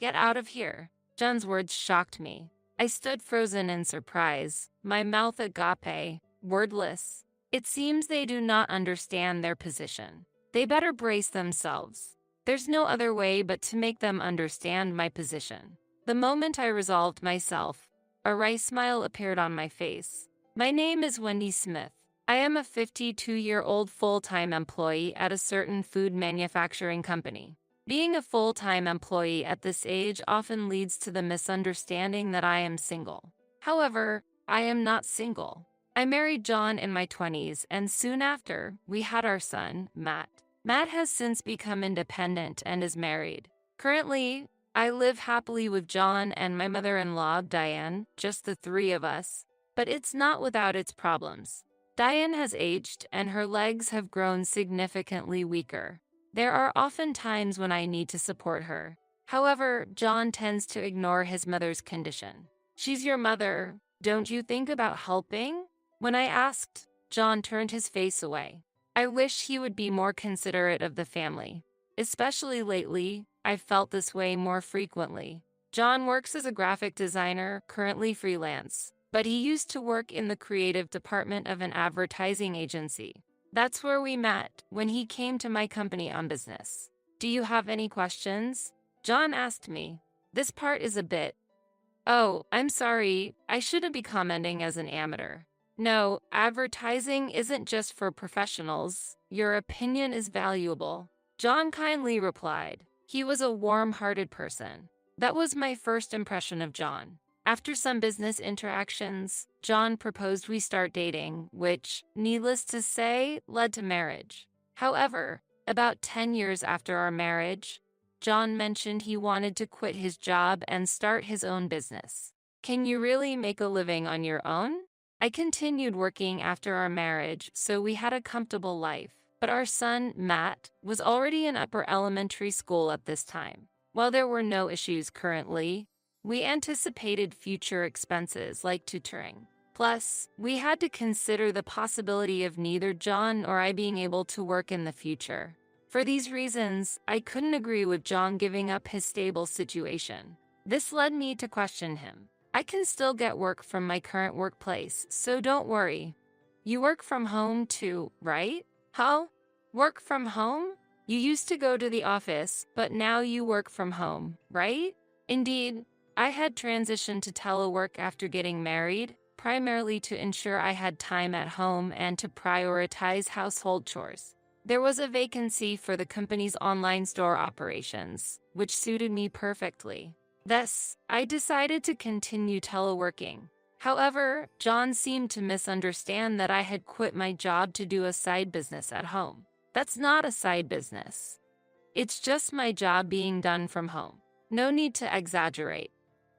Get out of here. John's words shocked me. I stood frozen in surprise, my mouth agape, wordless. It seems they do not understand their position. They better brace themselves. There's no other way but to make them understand my position. The moment I resolved myself, a wry smile appeared on my face. My name is Wendy Smith. I am a 52-year-old full-time employee at a certain food manufacturing company. Being a full-time employee at this age often leads to the misunderstanding that I am single. However, I am not single. I married John in my 20s, and soon after, we had our son, Matt. Matt has since become independent and is married. Currently, I live happily with John and my mother-in-law, Diane, just the three of us. But it's not without its problems. Diane has aged and her legs have grown significantly weaker. There are often times when I need to support her. However, John tends to ignore his mother's condition. She's your mother. Don't you think about helping? When I asked, John turned his face away. I wish he would be more considerate of the family. Especially lately, I've felt this way more frequently. John works as a graphic designer, currently freelance, but he used to work in the creative department of an advertising agency. That's where we met, when he came to my company on business. Do you have any questions? John asked me. This part is a bit. Oh, I'm sorry, I shouldn't be commenting as an amateur. No, advertising isn't just for professionals. Your opinion is valuable. John kindly replied. He was a warm-hearted person. That was my first impression of John. After some business interactions, John proposed we start dating, which, needless to say, led to marriage. However, about 10 years after our marriage, John mentioned he wanted to quit his job and start his own business. Can you really make a living on your own? I continued working after our marriage, so we had a comfortable life. But our son, Matt, was already in upper elementary school at this time. While there were no issues currently, we anticipated future expenses like tutoring. Plus, we had to consider the possibility of neither John or I being able to work in the future. For these reasons, I couldn't agree with John giving up his stable situation. This led me to question him. I can still get work from my current workplace, so don't worry. You work from home too, right? How? Work from home? You used to go to the office, but now you work from home, right? Indeed, I had transitioned to telework after getting married, primarily to ensure I had time at home and to prioritize household chores. There was a vacancy for the company's online store operations, which suited me perfectly. Thus, I decided to continue teleworking. However, John seemed to misunderstand that I had quit my job to do a side business at home. That's not a side business. It's just my job being done from home. No need to exaggerate.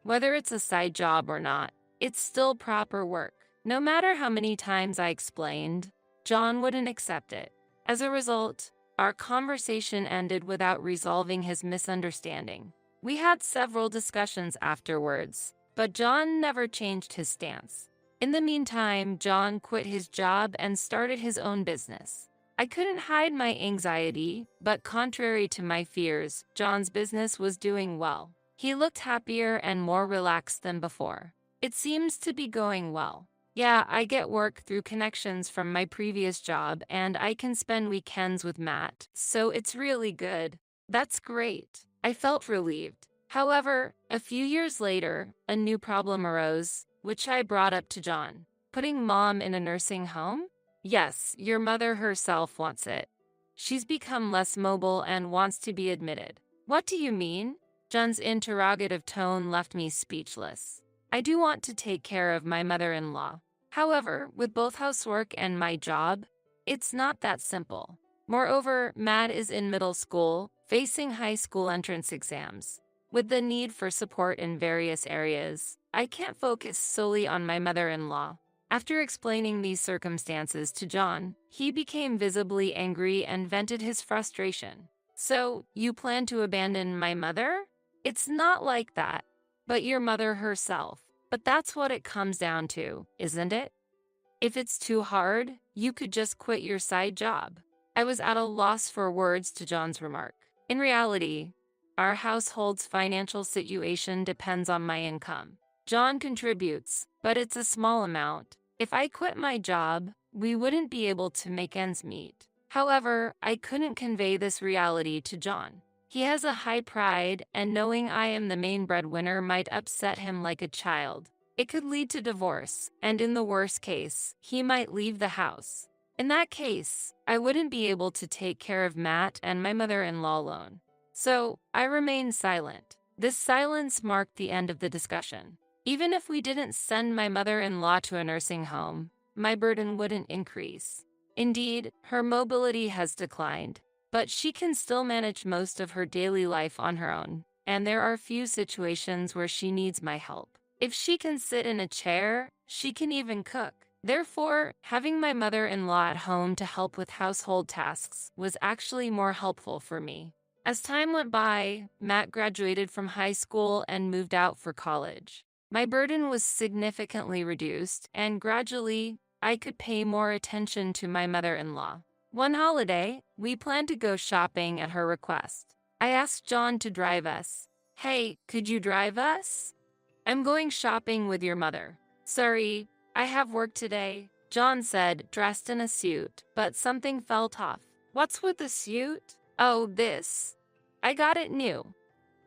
Whether it's a side job or not, it's still proper work. No matter how many times I explained, John wouldn't accept it. As a result, our conversation ended without resolving his misunderstanding. We had several discussions afterwards, but John never changed his stance. In the meantime, John quit his job and started his own business. I couldn't hide my anxiety, but contrary to my fears, John's business was doing well. He looked happier and more relaxed than before. It seems to be going well. Yeah, I get work through connections from my previous job and I can spend weekends with Matt, so it's really good. That's great. I felt relieved. However, a few years later, a new problem arose, which I brought up to John. Putting Mom in a nursing home? Yes, your mother herself wants it. She's become less mobile and wants to be admitted. What do you mean? John's interrogative tone left me speechless. I do want to take care of my mother-in-law. However, with both housework and my job, it's not that simple. Moreover, Matt is in middle school, facing high school entrance exams. With the need for support in various areas, I can't focus solely on my mother-in-law. After explaining these circumstances to John, he became visibly angry and vented his frustration. So, you plan to abandon my mother? It's not like that, but your mother herself. But that's what it comes down to, isn't it? If it's too hard, you could just quit your side job. I was at a loss for words to John's remark. In reality, Our household's financial situation depends on my income. John contributes, but it's a small amount. If I quit my job, we wouldn't be able to make ends meet. However, I couldn't convey this reality to John. He has a high pride, and knowing I am the main breadwinner might upset him like a child. It could lead to divorce, and in the worst case, he might leave the house. In that case, I wouldn't be able to take care of Matt and my mother-in-law alone. So, I remained silent. This silence marked the end of the discussion. Even if we didn't send my mother-in-law to a nursing home, my burden wouldn't increase. Indeed, her mobility has declined, but she can still manage most of her daily life on her own, and there are few situations where she needs my help. If she can sit in a chair, she can even cook. Therefore, having my mother-in-law at home to help with household tasks was actually more helpful for me. As time went by, Matt graduated from high school and moved out for college. My burden was significantly reduced, and gradually, I could pay more attention to my mother-in-law. One holiday, we planned to go shopping at her request. I asked John to drive us. "Hey, could you drive us? I'm going shopping with your mother." "Sorry, I have work today," John said, dressed in a suit, but something felt off. "What's with the suit?" "Oh, this. I got it new.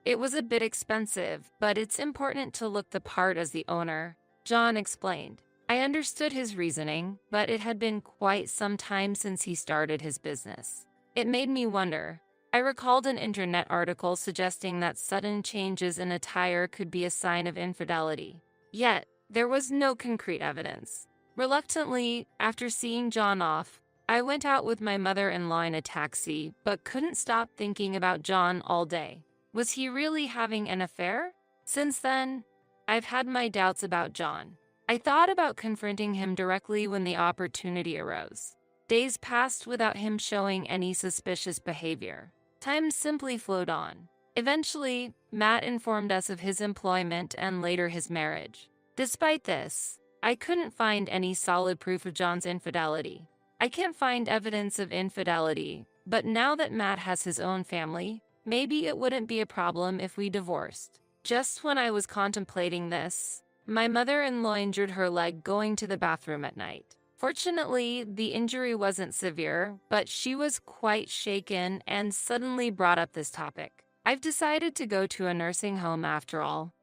It was a bit expensive, but it's important to look the part as the owner," John explained. I understood his reasoning, but it had been quite some time since he started his business. It made me wonder. I recalled an internet article suggesting that sudden changes in attire could be a sign of infidelity. Yet, there was no concrete evidence. Reluctantly, after seeing John off, I went out with my mother-in-law in a taxi, but couldn't stop thinking about John all day. Was he really having an affair? Since then, I've had my doubts about John. I thought about confronting him directly when the opportunity arose. Days passed without him showing any suspicious behavior. Time simply flowed on. Eventually, Matt informed us of his employment and later his marriage. Despite this, I couldn't find any solid proof of John's infidelity. I can't find evidence of infidelity, but now that Matt has his own family, maybe it wouldn't be a problem if we divorced. Just when I was contemplating this, my mother-in-law injured her leg going to the bathroom at night. Fortunately, the injury wasn't severe, but she was quite shaken and suddenly brought up this topic. "I've decided to go to a nursing home after all,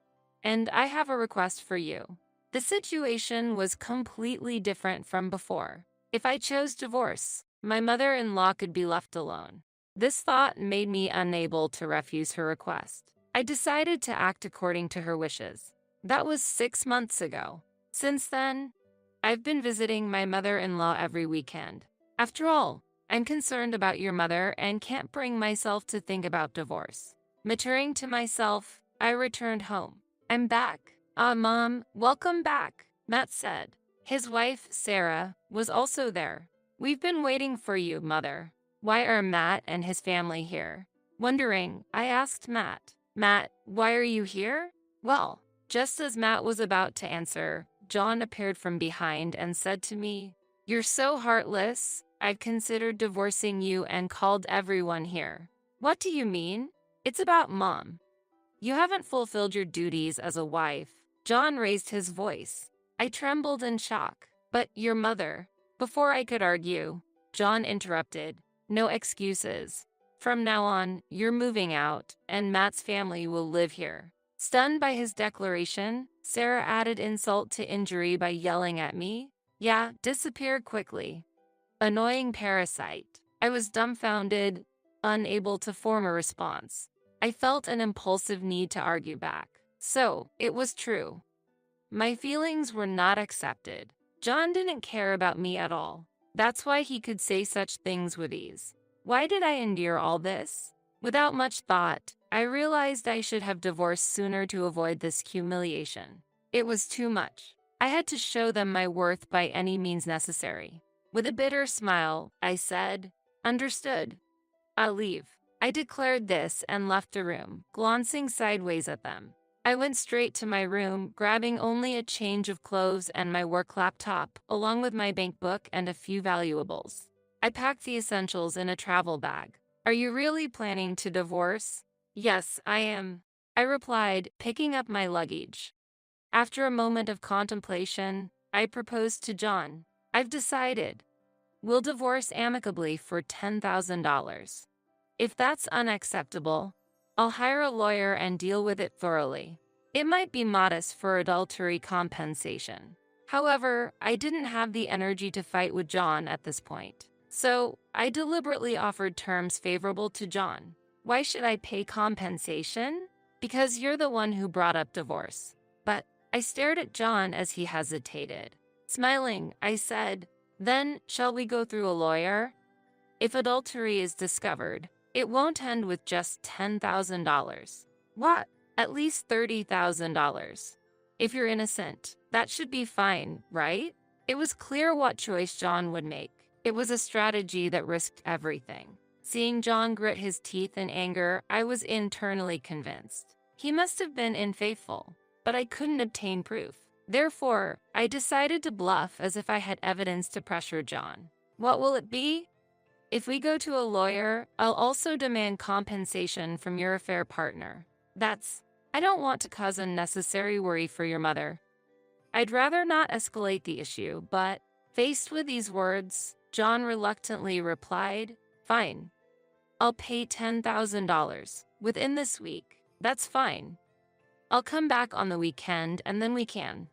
and I have a request for you." The situation was completely different from before. If I chose divorce, my mother-in-law could be left alone. This thought made me unable to refuse her request. I decided to act according to her wishes. That was 6 months ago. Since then, I've been visiting my mother-in-law every weekend. After all, I'm concerned about your mother and can't bring myself to think about divorce. Muttering to myself, I returned home. "I'm back." "Ah, Mom, welcome back," Matt said. His wife, Sarah, was also there. "We've been waiting for you, Mother. Why are Matt and his family here?" Wondering, I asked Matt, "Matt, why are you here?" Well, just as Matt was about to answer, John appeared from behind and said to me, "You're so heartless. I've considered divorcing you and called everyone here." "What do you mean?" "It's about Mom. You haven't fulfilled your duties as a wife." John raised his voice. I trembled in shock. "But your mother." Before I could argue, John interrupted. "No excuses. From now on, you're moving out, and Matt's family will live here." Stunned by his declaration, Sarah added insult to injury by yelling at me, "Yeah, disappear quickly. Annoying parasite." I was dumbfounded, unable to form a response. I felt an impulsive need to argue back. So, it was true. My feelings were not accepted. John didn't care about me at all. That's why he could say such things with ease. Why did I endure all this? Without much thought, I realized I should have divorced sooner to avoid this humiliation. It was too much. I had to show them my worth by any means necessary. With a bitter smile, I said, "Understood. I'll leave." I declared this and left the room, glancing sideways at them. I went straight to my room, grabbing only a change of clothes and my work laptop, along with my bank book and a few valuables. I packed the essentials in a travel bag. "Are you really planning to divorce?" Yes, I am, I replied, picking up my luggage. After a moment of contemplation, I proposed to John. I've decided. We'll divorce amicably for $10,000. If that's unacceptable, I'll hire a lawyer and deal with it thoroughly. It might be modest for adultery compensation. However, I didn't have the energy to fight with John at this point. So, I deliberately offered terms favorable to John. Why should I pay compensation? Because you're the one who brought up divorce. But I stared at John as he hesitated. Smiling, I said, then, shall we go through a lawyer? If adultery is discovered, it won't end with just $10,000. What? At least $30,000. If you're innocent, that should be fine, right? It was clear what choice John would make. It was a strategy that risked everything. Seeing John grit his teeth in anger, I was internally convinced. He must have been unfaithful, but I couldn't obtain proof. Therefore, I decided to bluff as if I had evidence to pressure John. What will it be? If we go to a lawyer, I'll also demand compensation from your affair partner. I don't want to cause unnecessary worry for your mother. I'd rather not escalate the issue, but, faced with these words, John reluctantly replied, fine. I'll pay $10,000 within this week. That's fine. I'll come back on the weekend and then we can,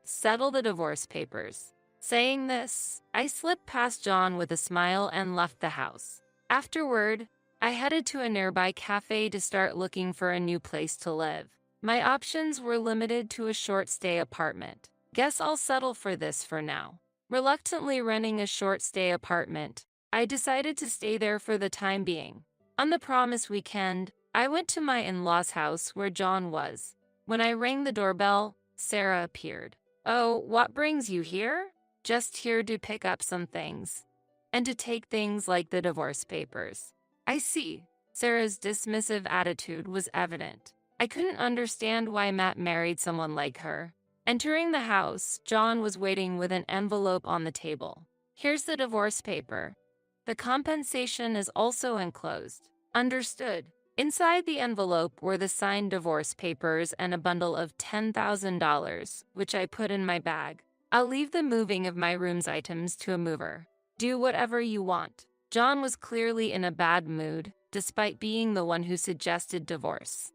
settle the divorce papers. Saying this, I slipped past John with a smile and left the house. Afterward, I headed to a nearby cafe to start looking for a new place to live. My options were limited to a short-stay apartment. Guess I'll settle for this for now. Reluctantly renting a short-stay apartment, I decided to stay there for the time being. On the promised weekend, I went to my in-laws' house where John was. When I rang the doorbell, Sarah appeared. Oh, what brings you here? Just here to pick up some things. And to take things like the divorce papers. I see. Sarah's dismissive attitude was evident. I couldn't understand why Matt married someone like her. Entering the house, John was waiting with an envelope on the table. Here's the divorce paper. The compensation is also enclosed. Understood. Inside the envelope were the signed divorce papers and a bundle of $10,000, which I put in my bag. I'll leave the moving of my room's items to a mover. Do whatever you want. John was clearly in a bad mood, despite being the one who suggested divorce.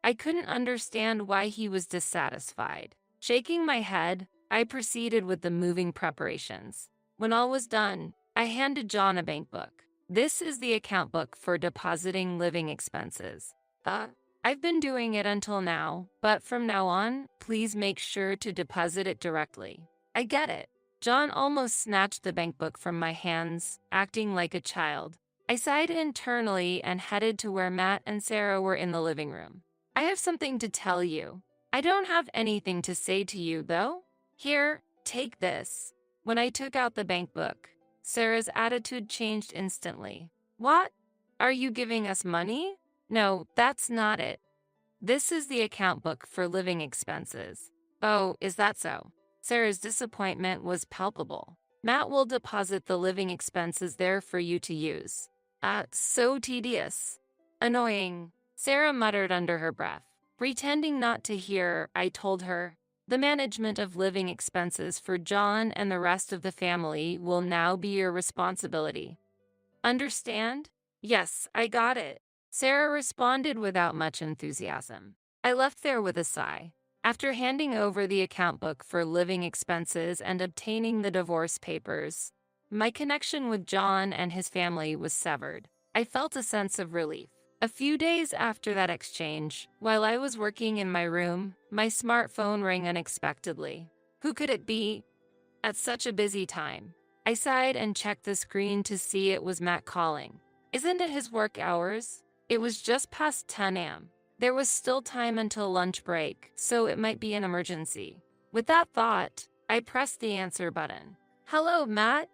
I couldn't understand why he was dissatisfied. Shaking my head, I proceeded with the moving preparations. When all was done, I handed John a bank book. This is the account book for depositing living expenses. I've been doing it until now, but from now on, please make sure to deposit it directly. I get it. John almost snatched the bank book from my hands, acting like a child. I sighed internally and headed to where Matt and Sarah were in the living room. I have something to tell you. I don't have anything to say to you, though. Here, take this. When I took out the bank book, Sarah's attitude changed instantly. What? Are you giving us money? No, that's not it. This is the account book for living expenses. Oh, is that so? Sarah's disappointment was palpable. Matt will deposit the living expenses there for you to use. So tedious. Annoying. Sarah muttered under her breath. Pretending not to hear, I told her, the management of living expenses for John and the rest of the family will now be your responsibility. Understand? Yes, I got it. Sarah responded without much enthusiasm. I left there with a sigh. After handing over the account book for living expenses and obtaining the divorce papers, my connection with John and his family was severed. I felt a sense of relief. A few days after that exchange, while I was working in my room, my smartphone rang unexpectedly. Who could it be? At such a busy time. I sighed and checked the screen to see it was Matt calling. Isn't it his work hours? It was just past 10 a.m. There was still time until lunch break, so it might be an emergency. With that thought, I pressed the answer button. Hello, Matt?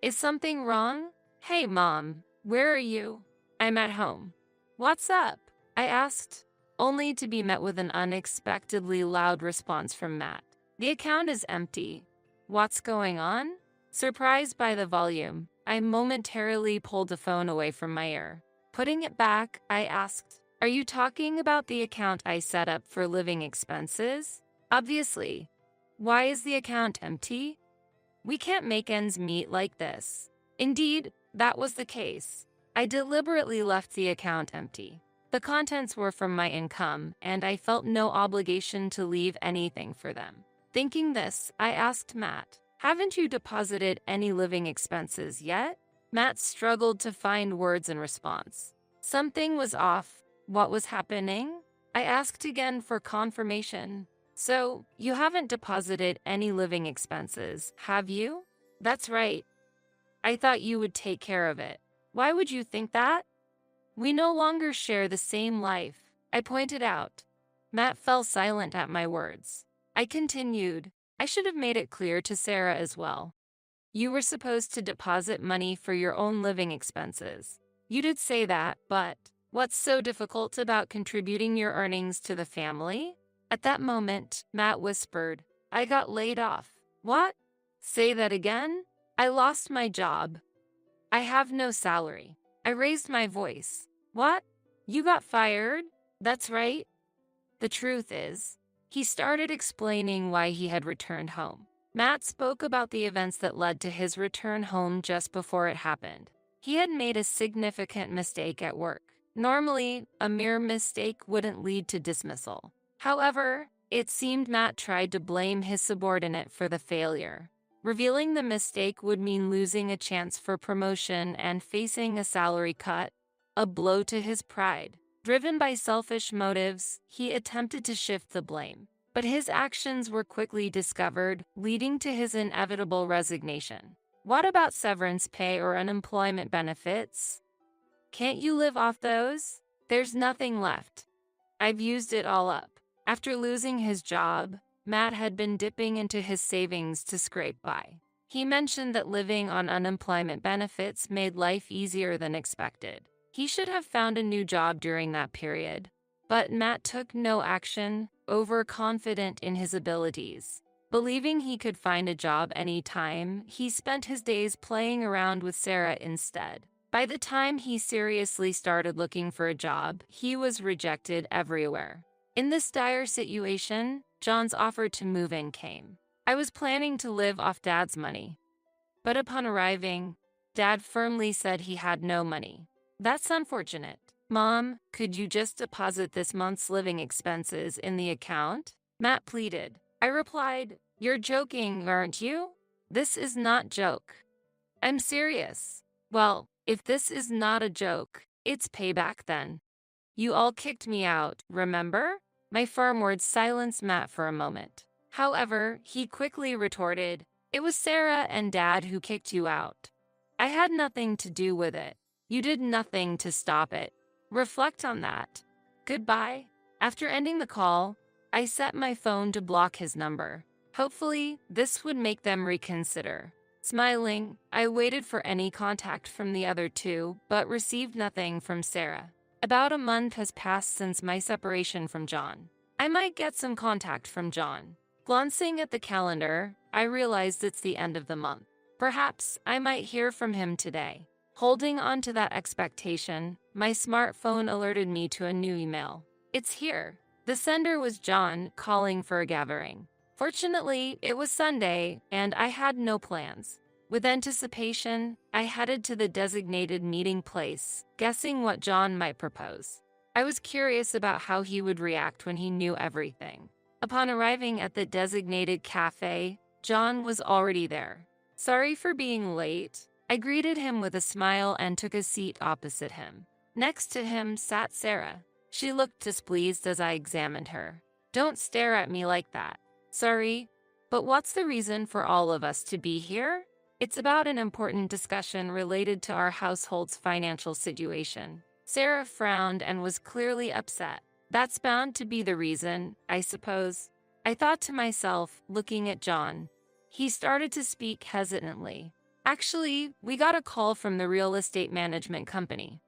Is something wrong? Hey, Mom, where are you? I'm at home. What's up? I asked, only to be met with an unexpectedly loud response from Matt. The account is empty. What's going on? Surprised by the volume, I momentarily pulled the phone away from my ear. Putting it back, I asked, "Are you talking about the account I set up for living expenses?" "Obviously. Why is the account empty?" "We can't make ends meet like this." Indeed, that was the case. I deliberately left the account empty. The contents were from my income, and I felt no obligation to leave anything for them. Thinking this, I asked Matt, "Haven't you deposited any living expenses yet?" Matt struggled to find words in response. Something was off. What was happening? I asked again for confirmation. "So, you haven't deposited any living expenses, have you?" "That's right. I thought you would take care of it." "Why would you think that?" "We no longer share the same life," I pointed out. Matt fell silent at my words. I continued, "I should have made it clear to Sarah as well. You were supposed to deposit money for your own living expenses. You did say that, but what's so difficult about contributing your earnings to the family?" At that moment, Matt whispered, "I got laid off." "What?" "Say that again?" "I lost my job. I have no salary." I raised my voice. "What? You got fired?" "That's right." The truth is, he started explaining why he had returned home. Matt spoke about the events that led to his return home just before it happened. He had made a significant mistake at work. Normally, a mere mistake wouldn't lead to dismissal. However, it seemed Matt tried to blame his subordinate for the failure. Revealing the mistake would mean losing a chance for promotion and facing a salary cut, a blow to his pride. Driven by selfish motives, he attempted to shift the blame. But his actions were quickly discovered, leading to his inevitable resignation. "What about severance pay or unemployment benefits? Can't you live off those?" "There's nothing left. I've used it all up." After losing his job, Matt had been dipping into his savings to scrape by. He mentioned that living on unemployment benefits made life easier than expected. He should have found a new job during that period. But Matt took no action, overconfident in his abilities. Believing he could find a job anytime, he spent his days playing around with Sarah instead. By the time he seriously started looking for a job, he was rejected everywhere. In this dire situation, John's offer to move in came. I was planning to live off Dad's money. But upon arriving, Dad firmly said he had no money. "That's unfortunate. Mom, could you just deposit this month's living expenses in the account?" Matt pleaded. I replied, "You're joking, aren't you?" "This is not joke. I'm serious." "Well, if this is not a joke, it's payback then. You all kicked me out, remember?" My firm words silenced Matt for a moment. However, he quickly retorted, "It was Sarah and Dad who kicked you out. I had nothing to do with it. You did nothing to stop it. Reflect on that. Goodbye." After ending the call, I set my phone to block his number. Hopefully, this would make them reconsider. Smiling, I waited for any contact from the other two, but received nothing from Sarah. About a month has passed since my separation from John. I might get some contact from John. Glancing at the calendar, I realized it's the end of the month. Perhaps I might hear from him today. Holding on to that expectation, my smartphone alerted me to a new email. It's here. The sender was John calling for a gathering. Fortunately, it was Sunday, and I had no plans. With anticipation, I headed to the designated meeting place, guessing what John might propose. I was curious about how he would react when he knew everything. Upon arriving at the designated cafe, John was already there. "Sorry for being late." I greeted him with a smile and took a seat opposite him. Next to him sat Sarah. She looked displeased as I examined her. "Don't stare at me like that." "Sorry, but what's the reason for all of us to be here?" "It's about an important discussion related to our household's financial situation." Sarah frowned and was clearly upset. "That's bound to be the reason, I suppose." I thought to myself, looking at John. He started to speak hesitantly. "Actually, we got a call from the real estate management company."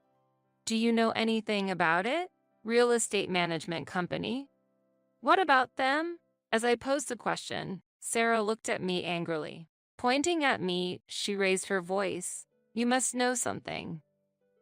"Do you know anything about it?" "Real estate management company? What about them?" As I posed the question, Sarah looked at me angrily. Pointing at me, she raised her voice. "You must know something.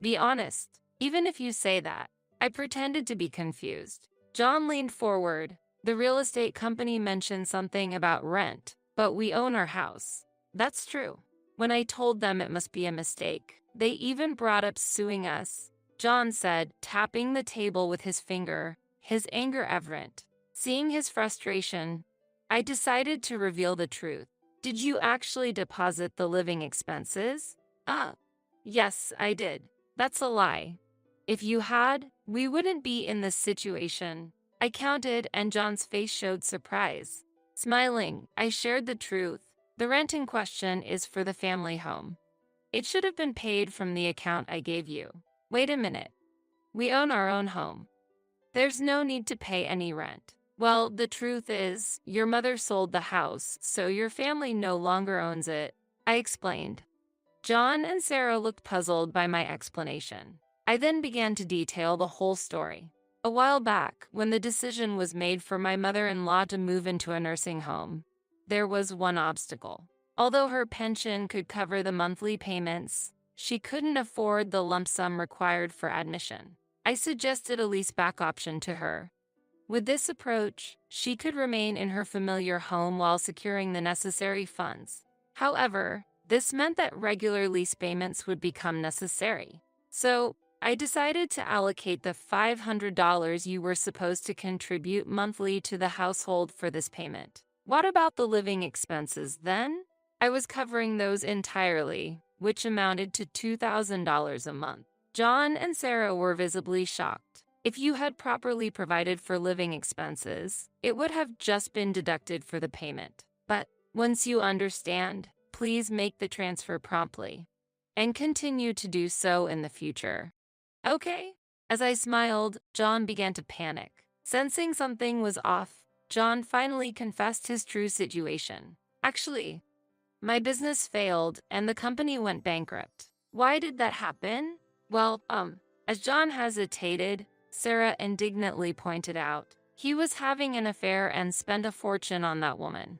Be honest." Even if you say that. I pretended to be confused. John leaned forward. The real estate company mentioned something about rent, but we own our house. That's true. When I told them it must be a mistake, they even brought up suing us, John said, tapping the table with his finger, his anger evident. Seeing his frustration, I decided to reveal the truth. Did you actually deposit the living expenses? Yes, I did. That's a lie. If you had, we wouldn't be in this situation. I counted, and John's face showed surprise. Smiling, I shared the truth. The rent in question is for the family home. It should have been paid from the account I gave you. Wait a minute. We own our own home. There's no need to pay any rent. Well, the truth is, your mother sold the house, so your family no longer owns it, I explained. John and Sarah looked puzzled by my explanation. I then began to detail the whole story. A while back, when the decision was made for my mother-in-law to move into a nursing home, there was one obstacle. Although her pension could cover the monthly payments, she couldn't afford the lump sum required for admission. I suggested a lease-back option to her. With this approach, she could remain in her familiar home while securing the necessary funds. However, this meant that regular lease payments would become necessary. So, I decided to allocate the $500 you were supposed to contribute monthly to the household for this payment. What about the living expenses then? I was covering those entirely, which amounted to $2,000 a month. John and Sarah were visibly shocked. If you had properly provided for living expenses, it would have just been deducted for the payment. But once you understand, please make the transfer promptly and continue to do so in the future. Okay. As I smiled, John began to panic. Sensing something was off, John finally confessed his true situation. Actually, my business failed and the company went bankrupt. Why did that happen? Well, as John hesitated, Sarah indignantly pointed out, he was having an affair and spent a fortune on that woman.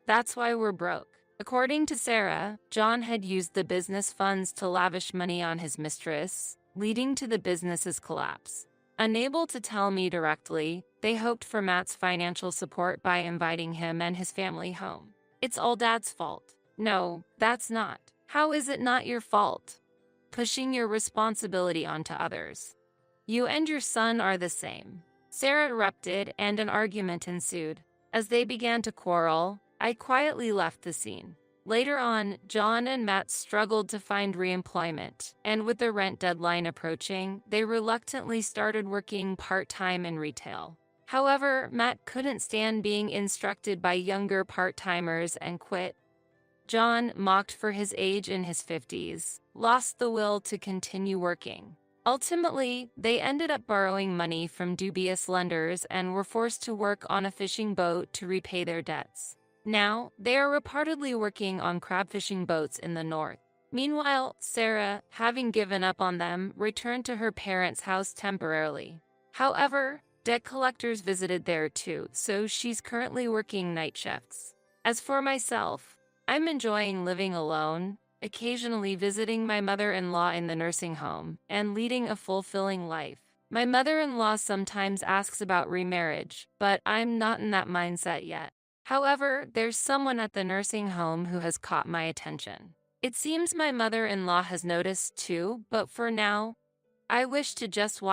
That's why we're broke. According to Sarah, John had used the business funds to lavish money on his mistress, leading to the business's collapse. Unable to tell me directly, they hoped for Matt's financial support by inviting him and his family home. It's all Dad's fault. No, that's not. How is it not your fault? Pushing your responsibility onto others. You and your son are the same. Sarah erupted and an argument ensued. As they began to quarrel, I quietly left the scene. Later on, John and Matt struggled to find re-employment, and with the rent deadline approaching, they reluctantly started working part-time in retail. However, Matt couldn't stand being instructed by younger part-timers and quit. John, mocked for his age in his 50s, lost the will to continue working. Ultimately, they ended up borrowing money from dubious lenders and were forced to work on a fishing boat to repay their debts. Now, they are reportedly working on crab fishing boats in the north. Meanwhile, Sarah, having given up on them, returned to her parents' house temporarily. However, debt collectors visited there too, so she's currently working night shifts. As for myself, I'm enjoying living alone, occasionally visiting my mother-in-law in the nursing home, and leading a fulfilling life. My mother-in-law sometimes asks about remarriage, but I'm not in that mindset yet. However, there's someone at the nursing home who has caught my attention. It seems my mother-in-law has noticed too, but for now, I wish to just watch